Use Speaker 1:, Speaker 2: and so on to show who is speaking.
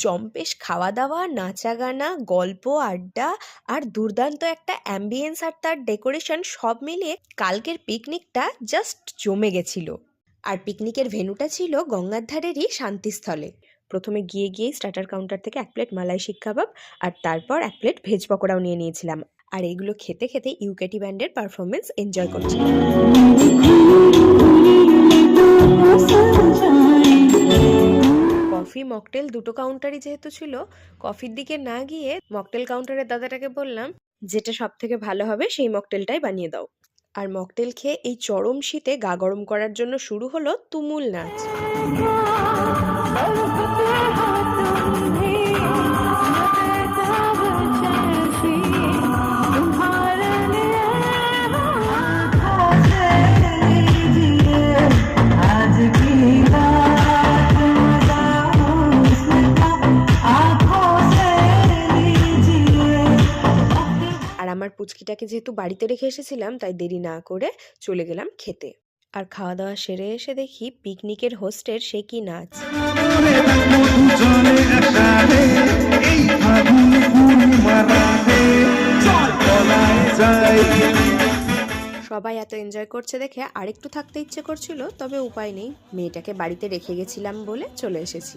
Speaker 1: জম্পেশ খাওয়া দাওয়া, নাচা গানা, গল্প আড্ডা আর দুর্দান্ত একটা অ্যাম্বিয়েন্স আর তার ডেকোরেশন সব মিলিয়ে কালকের পিকনিকটা জাস্ট জমে গেছিল। আর পিকনিকের ভেন্যুটা ছিল গঙ্গার ধারেরই শান্তিস্থলে। প্রথমে গিয়েই স্টার্টার কাউন্টার থেকে 1 প্লেট মালাই শিক কাবাব আর তারপর 1 প্লেট ভেজ পকোড়াও নিয়ে নিয়েছিলাম। আর এগুলো খেতে খেতে ইউকেটি ব্যান্ডের পারফরমেন্স এনজয় করছিলাম। কফি মকটেল দুটো কাউন্টারই যেহেতু ছিল, কফির দিকে না গিয়ে মকটেল কাউন্টারের দাদাটাকে বললাম যেটা সব থেকে ভালো হবে সেই মকটেলটাই বানিয়ে দাও। আর মকটেল খেয়ে এই চরম শীতে গা গরম করার জন্য শুরু হলো তুমুল নাচ। আর আমার পুচকিটাকে যেহেতু বাড়িতে রেখে এসেছিলাম, তাই দেরি না করে চলে গেলাম খেতে। আর খাওয়া দাওয়া সেরে এসে দেখি পিকনিকের হোস্টের সে কি নাচ। সবাই এত এনজয় করছে দেখে আরেকটু থাকতে ইচ্ছে করছিল, তবে উপায় নেই, মেয়েটাকে বাড়িতে রেখে গেছিলাম বলে চলে এসেছি।